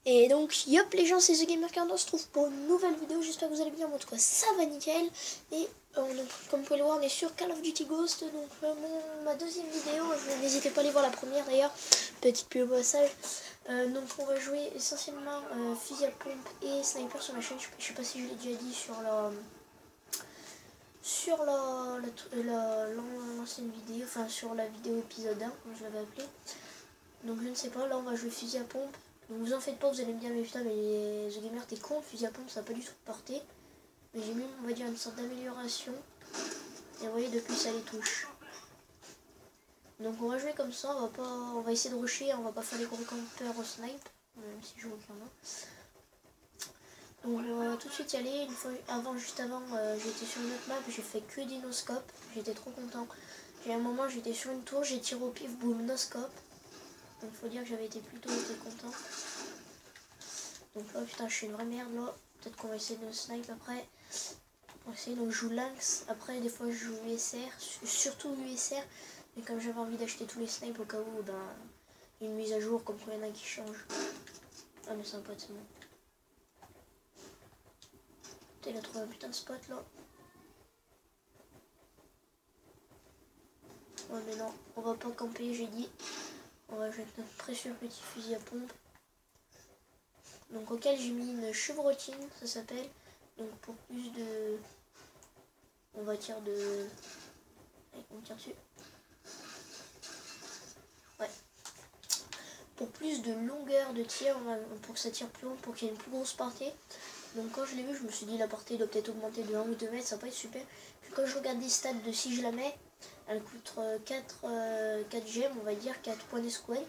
Et donc, yop les gens, c'est TheGamerCard, on se trouve pour une nouvelle vidéo, j'espère que vous allez bien, en tout cas ça va nickel. Et donc, comme vous pouvez le voir, on est sur Call of Duty Ghost, donc ma deuxième vidéo, n'hésitez pas à aller voir la première d'ailleurs, petite pub au passage. Donc on va jouer essentiellement fusil à pompe et sniper sur ma chaîne, je sais pas si je l'ai déjà dit sur l'ancienne vidéo, enfin sur la vidéo épisode 1, comme je l'avais appelé. Donc je ne sais pas, là on va jouer fusil à pompe. Donc vous en faites pas, vous allez me dire mais putain mais The Gamer t'es con, fusil à pompe ça n'a pas du tout de portée. Mais j'ai mis on va dire une sorte d'amélioration. Et vous voyez depuis ça les touche. Donc on va jouer comme ça, on va essayer de rusher, on va pas faire les gros campeurs au snipe, même si je vois qu'il y en a. Donc on va tout de suite y aller, juste avant j'étais sur une autre map, j'ai fait que des no-scope, j'étais trop content. J'ai un moment j'étais sur une tour, j'ai tiré au pif, boum, no-scope. Donc faut dire que j'avais été plutôt content. Donc là putain je suis une vraie merde là. Peut-être qu'on va essayer de snipe après. On va essayer, donc je joue Lynx. Après des fois je joue USR. Surtout USR. Mais comme j'avais envie d'acheter tous les snipes au cas où une mise à jour comme quoi il y en a qui changent. Ah mais c'est un pote c'est bon. Putain il a trouvé un putain de spot là. Ouais mais non, on va pas camper j'ai dit. On va jeter notre précieux petit fusil à pompe. Donc auquel j'ai mis une chevrotine, ça s'appelle. Donc pour plus de... On va tirer de... Allez, on tire dessus. Ouais. Pour plus de longueur de tir, pour que ça tire plus long, pour qu'il y ait une plus grosse portée. Donc quand je l'ai vu, je me suis dit la portée doit peut-être augmenter de 1 ou 2 mètres, ça va pas être super. Puis quand je regarde des stats de si je la mets, elle coûte 4 gemmes, on va dire 4 points d'escouade.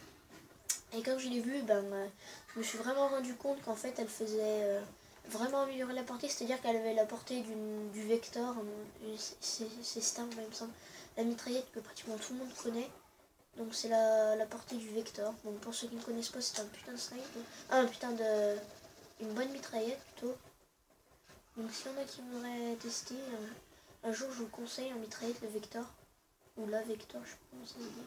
Et quand je l'ai vu, je me suis vraiment rendu compte qu'en fait elle faisait vraiment améliorer la portée, c'est-à-dire qu'elle avait la portée du Vector, c'est Star il me semble, la mitraillette que pratiquement tout le monde connaît. Donc c'est la portée du Vector. Donc pour ceux qui ne connaissent pas, c'est un putain de snipe. Ah, un putain de... une bonne mitraillette plutôt. Donc s'il y en a qui voudraient tester, un jour je vous conseille en mitraillette le Vector. Ou la Vector, je sais pas comment ça se dit.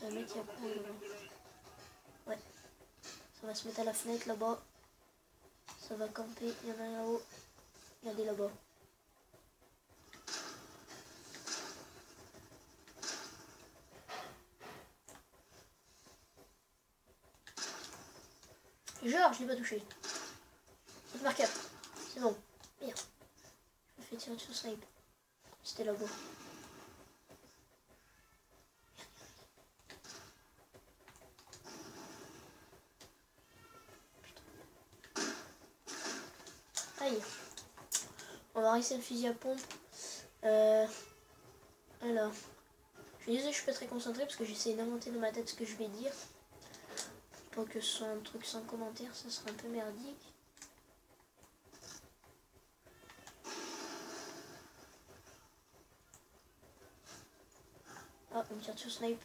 Le mec il y a quoi devant. Ouais. Ça va se mettre à la fenêtre là-bas. Ça va camper. Il y en a un là-haut. Regardez là-bas. Genre, je l'ai pas touché. C'est marqueur. C'est bon. Merde. Je me fais tirer sur snipe. C'était là-bas. Aïe. On va arrêter le fusil à pompe. Alors. Je suis désolée, je suis pas très concentrée parce que j'essaie d'inventer dans ma tête ce que je vais dire. Pour que ce soit un truc sans commentaire, ça serait un peu merdique. Ah, on tire sur snipe.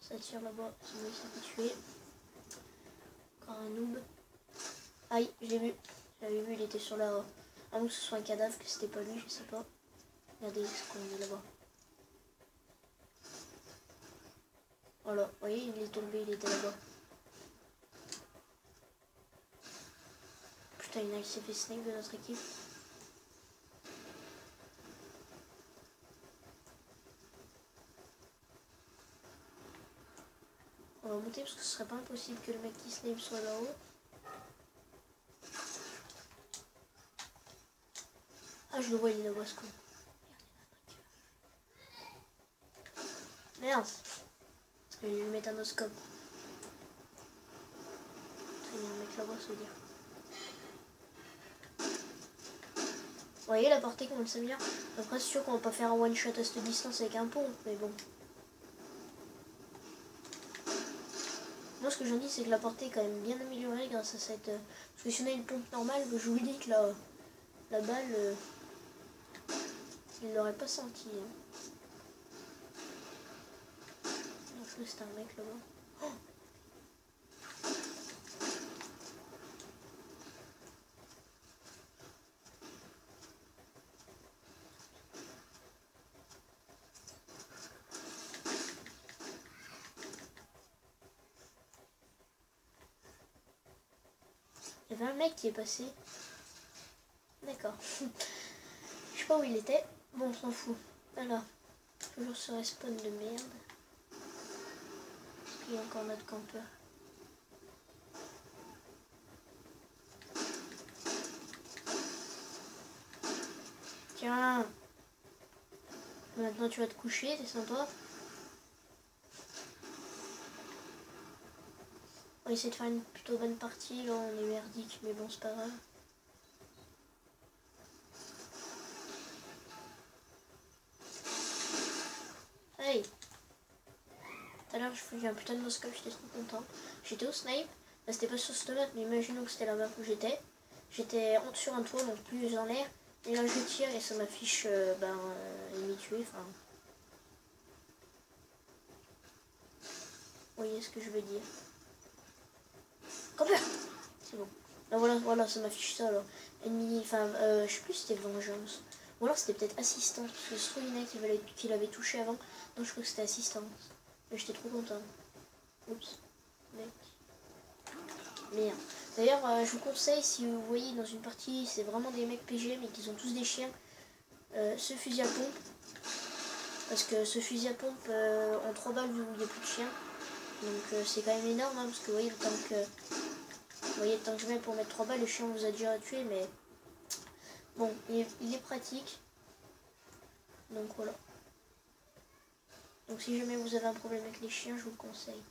Ça tire là-bas, c'est mieux, ça peut tuer. Encore un noob. Aïe, je l'ai vu. J'avais vu, il était sur la... À moins que ce soit un cadavre, que c'était pas lui, je sais pas. Regardez ce qu'on est là-bas. Voilà, vous voyez, il est tombé, il était là-bas. Putain, il s'est fait snipe de notre équipe. On va monter parce que ce serait pas impossible que le mec qui snipe soit là-haut. Ah, je le vois, il est là-bas, ce con. Merde. Je vais lui mettre un oscope. Il y a un mec là-bas, ça veut dire. Vous voyez la portée, comment elle s'améliore. Après, c'est sûr qu'on va pas faire un one shot à cette distance avec un pont, mais bon. Moi, ce que j'en dis, c'est que la portée est quand même bien améliorée grâce à cette... parce que si on a une pompe normale, je vous dis que la balle, il l'aurait pas senti. Hein. Donc, c'est un mec là-bas. Oh, Il y avait un mec qui est passé. D'accord. Je sais pas où il était. Bon, on s'en fout. Alors, toujours ce respawn de merde. Il y a encore notre campeur. Tiens. Maintenant tu vas te coucher, c'est sympa. On va essayer de faire une plutôt bonne partie. Là on est merdique, mais bon c'est pas grave. Hey. Tout à l'heure je faisais un putain de noscope, j'étais trop content. J'étais au snipe. Là c'était pas sur ce map, mais imaginons que c'était la map où j'étais. J'étais sur un toit, donc plus en l'air. Et là je tire et ça m'affiche ennemi tué. Enfin. Vous voyez ce que je veux dire. Campeur. C'est bon. Là voilà, ça m'affiche ça alors. Ennemi, enfin, je sais plus si c'était vengeance. Ou alors c'était peut-être assistance, parce que je trouve qu'il avait touché avant. Donc je crois que c'était assistance. Mais j'étais trop content. Oups. Mec. Merde. D'ailleurs, je vous conseille, si vous voyez dans une partie, c'est vraiment des mecs PG, mais qu'ils ont tous des chiens, ce fusil à pompe. Parce que ce fusil à pompe, en 3 balles, il n'y a plus de chiens. Donc c'est quand même énorme, hein, parce que vous voyez, le temps que je mets pour mettre 3 balles, le chien vous a déjà tué, mais bon, il est pratique. Donc voilà. Donc si jamais vous avez un problème avec les chiens, je vous le conseille.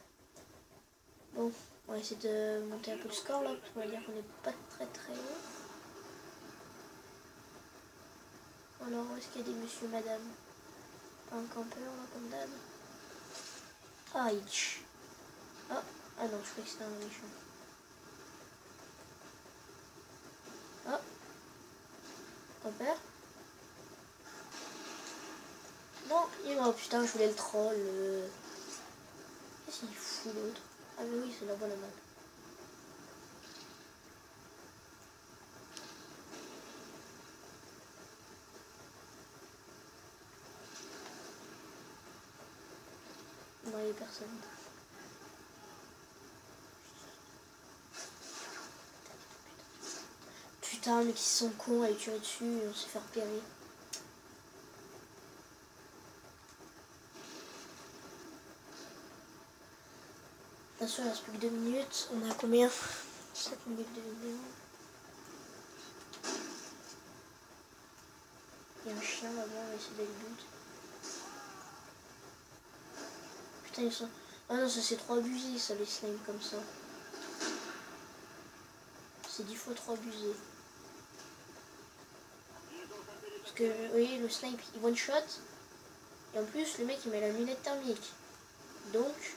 Bon, on va essayer de monter un peu le score là, parce qu'on va dire qu'on n'est pas très haut. Alors, où est-ce qu'il y a des monsieur, madame? Un campeur là, comme d'hab. Ah, itch. Ah non, je croyais que c'était un méchant. Ah, campeur. Non, il est mort. Putain, je voulais le troll. Qu'est-ce qu'il fout l'autre? Ah mais oui, c'est la bonne map. Non, il n'y a personne. Putain, mais qui sont cons à tuer dessus, on s'est fait repérer. Attention, il reste plus que 2 minutes. On a combien? 7 minutes de vidéo. Il y a un chien là-bas, on va essayer d'aller le but. Putain, ils sont... Ah non, ça c'est trop abusé, ça, les slimes comme ça. C'est 10 fois trop abusé. Parce que, vous voyez, le snipe, il one shot. Et en plus, le mec, il met la lunette thermique. Donc,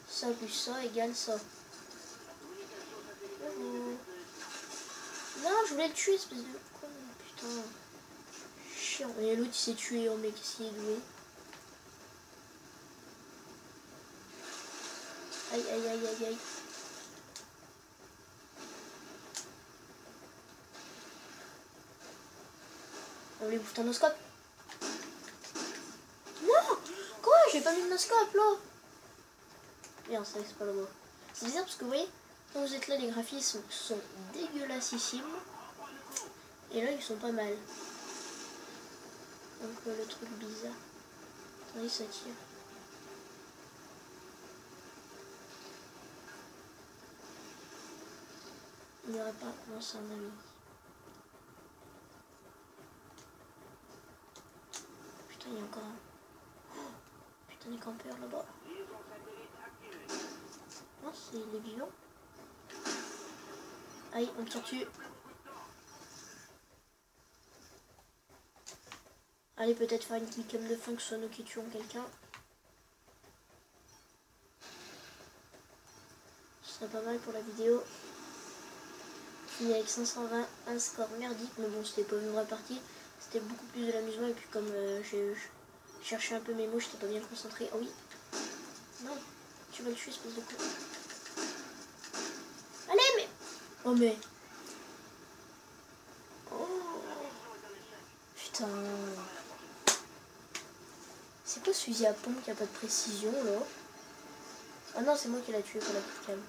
ça plus ça égale ça. Non, je voulais le tuer, espèce de con. Putain. Chiant. Et l'autre, il s'est tué, oh mec, s'il est doué. Aïe, aïe, aïe, aïe, aïe. On voulait bouffer un noscope. Non! Quoi? J'ai pas mis de noscope là! Merde, ça c'est pas le mot. C'est bizarre parce que vous voyez, quand vous êtes là, les graphismes sont dégueulassissimes. Et là, ils sont pas mal. Donc le truc bizarre. Attendez, ça tire. Il n'y aurait pas... Non, c'est un ami. Putain, il y a encore un... Oh, putain, des campeurs là-bas. Non, c'est les vivants. Aïe, on tire dessus. Allez, peut-être faire une petite cam de fin que ce soit nous qui tuons quelqu'un. Ce serait pas mal pour la vidéo. Fini avec 520, un score merdique, mais bon, c'était pas une vraie partie. C'était beaucoup plus de l'amusement, et puis comme j'ai cherché un peu mes mots, j'étais pas bien concentré. Oh oui. Non, tu vas le tuer, espèce de con. Allez, mais... Oh mais... Oh. Putain... C'est quoi ce fusil à pompe qui a pas de précision là? Ah non, c'est moi qui l'a tué pour la killcam.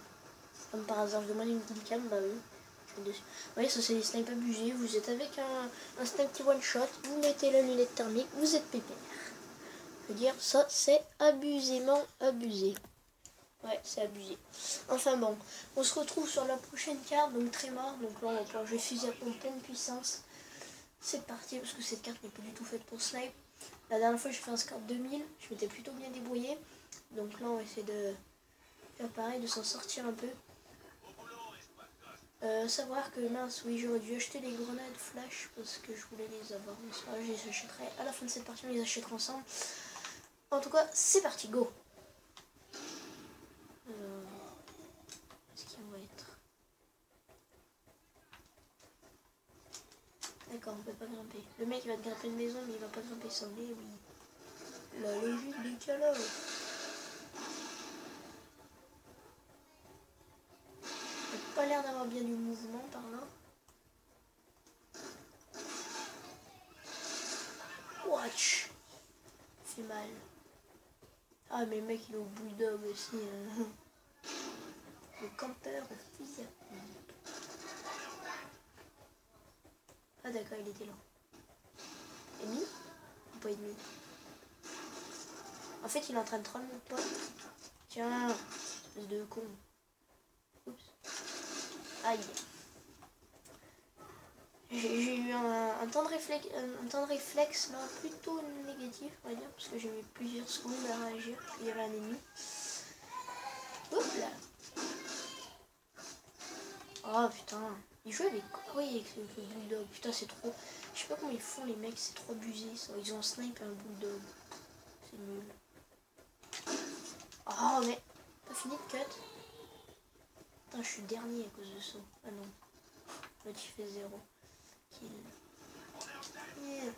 Comme par hasard, je demande une killcam, bah oui. dessus. Vous voyez, ça c'est des snipes abusés. Vous êtes avec un snipe qui one shot, vous mettez la lunette thermique, vous êtes pépère. Je veux dire, ça c'est abusément abusé. Ouais, c'est abusé. Enfin bon, on se retrouve sur la prochaine carte, donc Trémor. Donc là, on va pouvoir jouer fusil à pompe pleine puissance. C'est parti, parce que cette carte n'est pas du tout faite pour snipe. La dernière fois, j'ai fait un score 2000. Je m'étais plutôt bien débrouillé. Donc là, on va essayer de faire pareil, de s'en sortir un peu. Savoir que mince, oui, j'aurais dû acheter les grenades flash parce que je voulais les avoir. Mais c'est pas grave, je les achèterai à la fin de cette partie, on les achètera ensemble. En tout cas, c'est parti, go! Est-ce qu'il va être? D'accord, on peut pas grimper. Le mec il va te grimper une maison, mais il va pas grimper sans nez, oui. La logique du calo. Il n'a pas l'air d'avoir bien du mouvement par là. Watch. Fait mal. Ah mais le mec il est au bulldog aussi. Le campeur au fusil à pompe. Ah d'accord, il était là. Ennemi ou pas ennemi? En fait il est en train de troller mon pote. Tiens, espèce de con. Oups. Aïe. J'ai eu un temps de réflexe là, plutôt négatif, on va dire, parce que j'ai mis plusieurs secondes à réagir, puis il y avait un ennemi. Hop là. Oh putain, ils jouent avec quoi? Oui, avec le bulldog, putain c'est trop. Je sais pas comment ils font les mecs, c'est trop abusé ça. Ils ont un snipe et un bulldog. C'est nul. Oh mais, pas fini de cut. Putain, je suis dernier à cause de ça. Ah non, l'autre il fait 0. Kill. Yeah.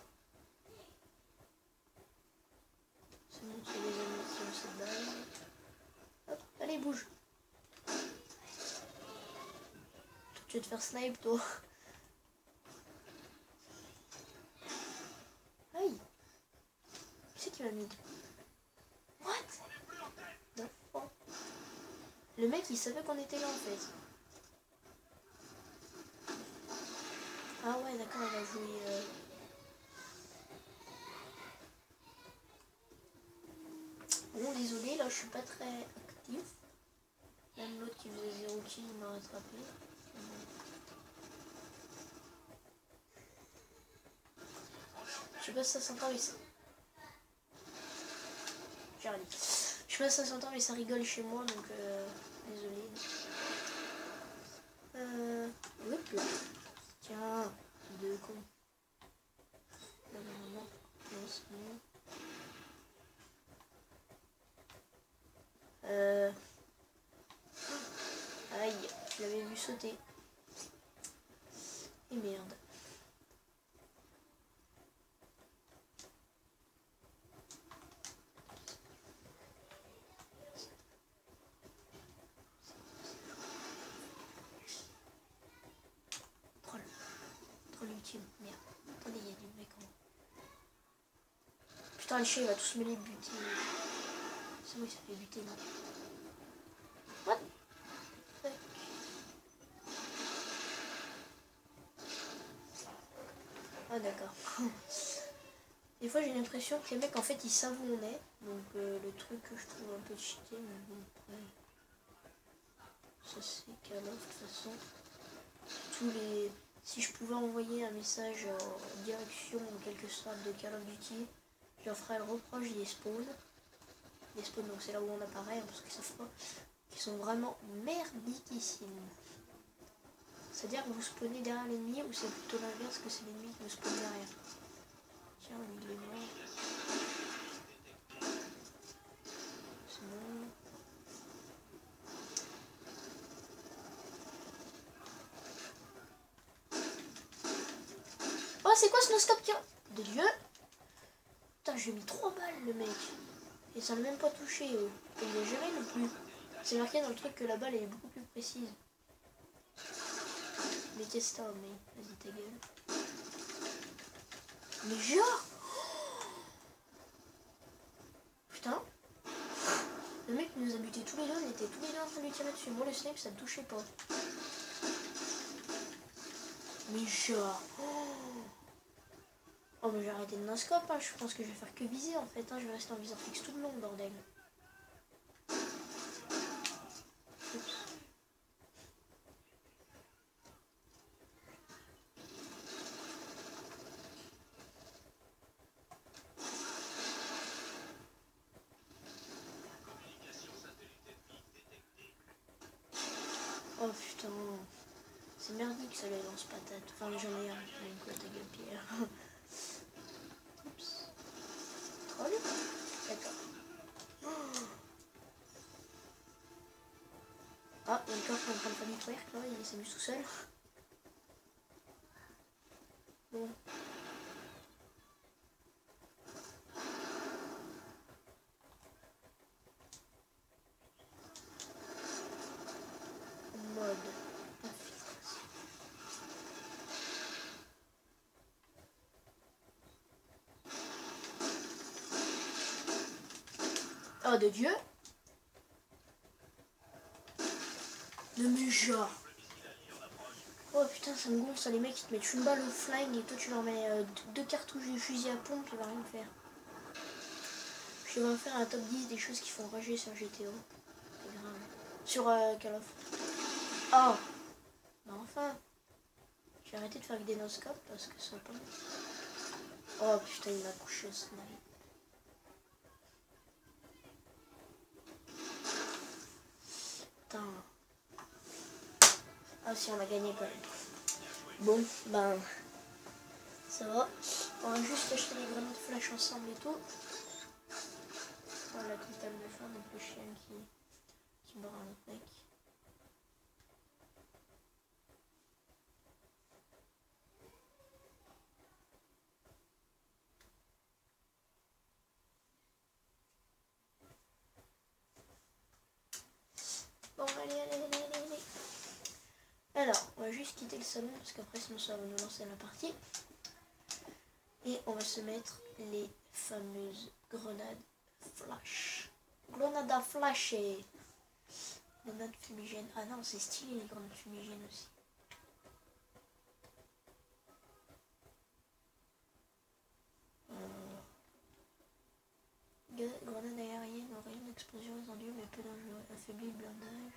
C'est bon, c'est les amis qui ont cette balle. Hop, allez, bouge. Tu vas te faire snipe, toi. Aïe. Qui c'est qui m'a mis? What? Non. Le mec, il savait qu'on était là, en fait. Ah ouais, d'accord, il va jouer... Bon, désolé, là, je suis pas très actif. Même l'autre qui faisait 0 kill, il m'a rattrapé. Je sais pas si ça s'entend, mais ça... J'arrive. Je sais pas si ça s'entend, mais ça rigole chez moi, donc désolé. Hop là. Tiens, deux cons. Non, non, non, non, c'est bon. Aïe, je l'avais vu sauter. Et merde. Troll ultime, merde. Attendez, il y a des mecs en haut. Putain, le chien il va tous me les buter. C'est moi qui s'est fait buter, non? What? Ah d'accord. Des fois j'ai l'impression que les mecs en fait ils savent où on est. Donc le truc que je trouve un peu cheaté, mais bon après. Ça c'est qu'à de toute façon. Si je pouvais envoyer un message en direction en quelque sorte de Call of Duty, je leur ferais le reproche des spawns. Les spawns donc c'est là où on apparaît, parce qu'ils savent pas. Qui sont vraiment merdiquissimes. C'est-à-dire que vous spawnez derrière l'ennemi ou c'est plutôt l'inverse que c'est l'ennemi qui vous spawn derrière. Tiens, il est mort. C'est bon. Oh, c'est quoi ce no-scope de Dieu? Putain, j'ai mis 3 balles le mec. Et ça n'a même pas touché. Et il a jamais non plus. C'est marqué dans le truc que la balle elle est beaucoup plus précise. Mais testa, mais vas-y ta gueule. Mais genre putain. Le mec nous a buté tous les deux, on était tous les deux en train de lui tirer dessus. Moi le snipe ça ne touchait pas. Mais genre... Oh mais j'ai arrêté de no-scope, hein. Je pense que je vais faire que viser en fait, hein. Je vais rester en viseur fixe tout le long, bordel. Oups. Oh putain, c'est merdique ça les lance-patates. Enfin j'en ai un, donc ta gueule Pierre. Oups. Troll. D'accord. Ah, il y a le corps qui est en train de faire du twerk là, il s'amuse tout seul. Bon. Mode. Oh de Dieu. Ne me genre. Oh putain ça me gonfle ça, les mecs ils te mettent une balle au flingue et toi tu leur mets deux cartouches de fusil à pompe, il va rien faire. Je vais faire un top 10 des choses qui font rager sur GTO. C'est grave. Sur Call of. Oh bah enfin. J'ai arrêté de faire avec des no-scopes parce que ça va pas. Oh putain il m'a couché au snipe. Putain. Ah si on a gagné quand même. Bon ben ça va. On va juste acheter les grenades flash ensemble et tout. Voilà la totale de fin, donc le chien qui barre un autre mec. Bon allez. Alors, on va juste quitter le salon parce qu'après sinon ça va nous lancer la partie. Et on va se mettre les fameuses grenades flash. Grenades à flasher. Grenades fumigènes. Ah non, c'est stylé les grenades fumigènes aussi. Grenade aérienne, oreille, explosion étendue mais peu dangereux. Affaiblit le blindage.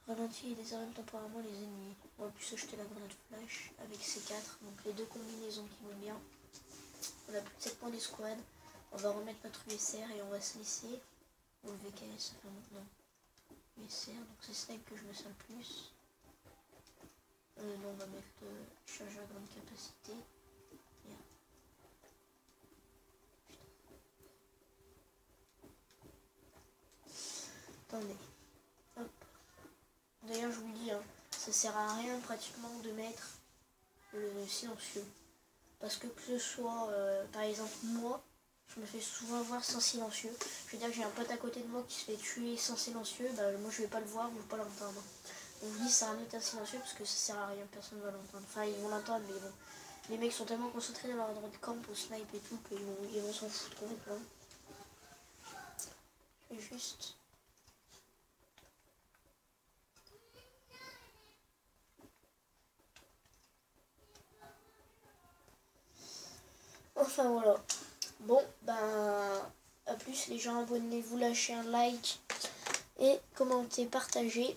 Ralentit et désarme temporairement les ennemis. On va plus acheter la grenade flash avec ces 4. Donc les deux combinaisons qui vont bien. On a plus de 7 points d'escouade. On va remettre notre VSR et on va se laisser. Ou le VKS, enfin non. VSR, donc c'est snipe que je me sers le plus. Non, on va mettre le chargeur à grande capacité. Yeah. Attendez. Hop. D'ailleurs, je vous le dis, hein, ça sert à rien pratiquement de mettre le silencieux. Parce que ce soit, par exemple, moi, je me fais souvent avoir sans silencieux. Je veux dire que j'ai un pote à côté de moi qui se fait tuer sans silencieux, bah moi je vais pas le voir ou je vais pas l'entendre. Donc je vous dis ça sert à rien de mettre un silencieux parce que ça sert à rien, personne ne va l'entendre. Enfin ils vont l'entendre mais bon. Les mecs sont tellement concentrés dans leur droit de camp au snipe et tout qu'ils vont s'en foutre complètement. Je vais juste... Enfin voilà. Bon ben à plus les gens, abonnez-vous, lâchez un like et commentez, partagez.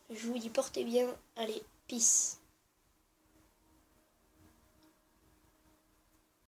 Je vous dis portez bien, allez, peace.